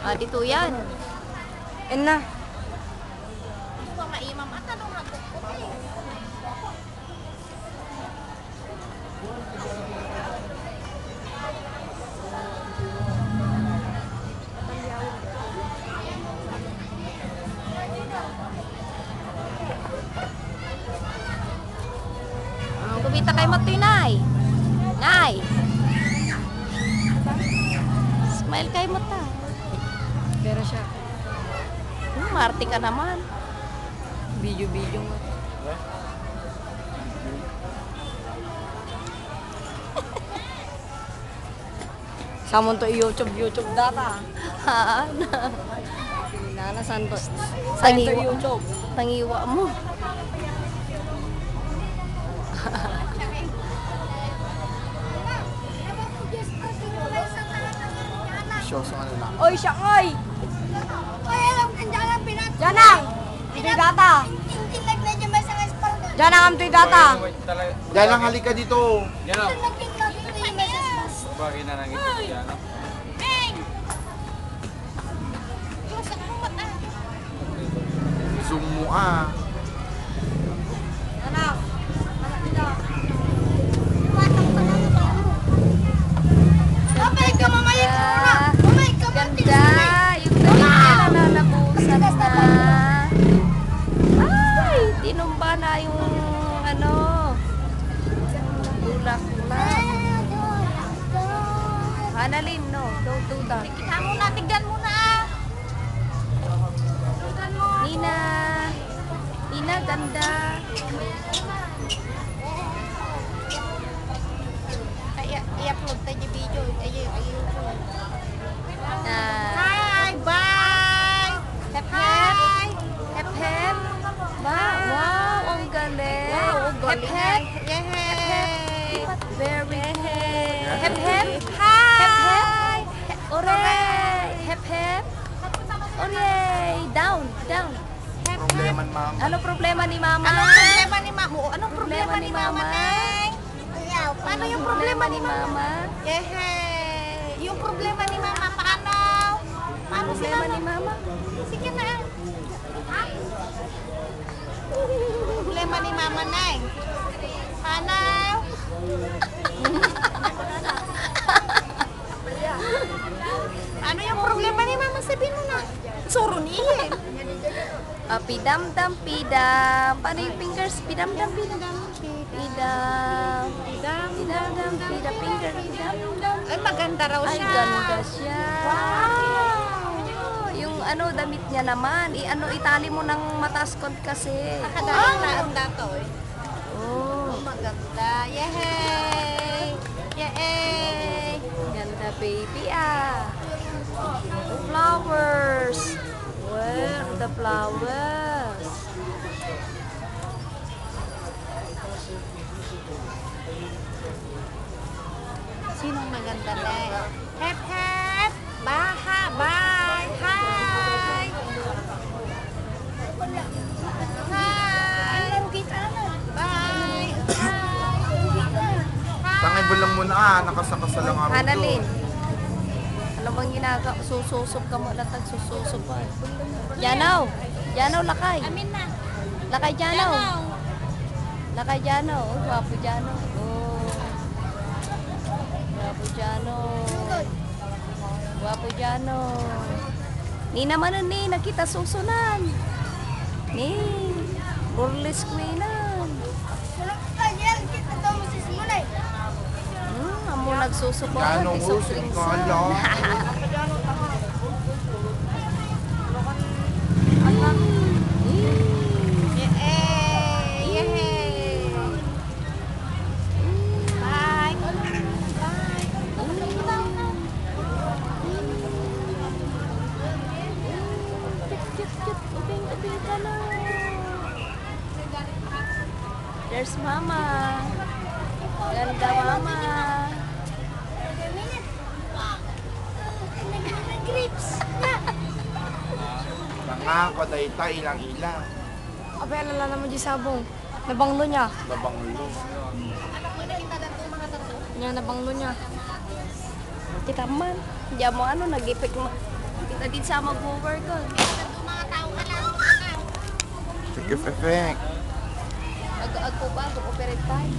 Ah, dito yan. En na. Maimam at anong hagok ko eh. Kumita kay Matoy, Nay. Nay. Smile kay Mata. Pero siya. Marte ka naman. Video mo. Samon to YouTube data. Haan. Nana Santos. Tangiwa. Santo YouTube. Tangiwa mo. Oy, siya oy. Oy, alam ka dyan ang pinat... Janang. Tuy data. Hindi naglagyan ba sa espalda? Janang am tuy data. Diyan lang, halika dito. Yan o. Naglagyan ba sa espalda? Bagay na nang ito yan. Hey! Yung sa kumot ah. Zoom mo ah. Janang. Anak nila. Batang pa lang ito. Abay ka mamaya ka muna. Mamay ka Ganda. Yung damit niya nananabusan na. Ay, tinumba na yung ano. Bulak-bulak. Hanalin, no? Don't do that. Tignan muna, tignan muna ah. Tignan mo. Nina. Nina, ganda. I-upload tayo yung video. Ayun. Ah. Hi! Bye! Hep hep. Hep hep. Ba, wow, ang galing. Hep hep. Yay! Very good. Hep hep. Hi! Hep hep. Oray. Hep hep. Oray. Down. Problema ni mama. Ano problema ni mama? Anong problema ni Mama? Anong problema ni Mama, Neng? Paano yung problema ni Mama? Yehey! Yung problema ni Mama, paano? Paano si Problema Mama? ni mama? Sige na. Ha? Problema ni Mama, Neng. Paano? Ano yung problema ni Mama? Sabihin mo na. Suro niya. Pidam-dam, pidam. Paano yung fingers? Pidam-dam, pidam. Pidam. Pidam-dam, pidam. Finger, pidam-dam. Ay, maganda raw Ay, siya. ganda siya. Wow! Yung ano, damit niya naman. Itali mo ng mataskod kasi. Nakadaan dato eh. Oh, Maganda. Yehey! Yehey! ganda baby ah. Flowers. Where are the flowers? Sinong maganda na eh? Hep hep! Baha! Bye! Hi! Hi! Bye! Tangay lang muna ah, nakasakasa lang araw Hanalin. Ano bang ginagawa? Sususok ka mo latag sususok ka. Janaw. Janaw lakay. Amin na. Lakay Janaw. Janaw. Lakay Janaw. Oh, gwapo Janaw. Oh. Gwapo Janaw. Gwapo Janaw. Ni naman ni nakita susunan. Ni. Burles queenan. Amo nagsusuko. Janong husik ka lang. Yehey! Yehey! Bye! Bye! There's mama. Ganda mama. Grapes! Nangako dayta ilang-ilang. Abay, alala naman di sabong. Nabanglo niya. Nabanglo. Niya, nabanglo niya. Kita man. Diyan mo ano, nag-ipik mo. Kita din sa mag-work ko. Mga tao ka lang. Take effect. Ag-ag ko ba? Mag-operate tayo.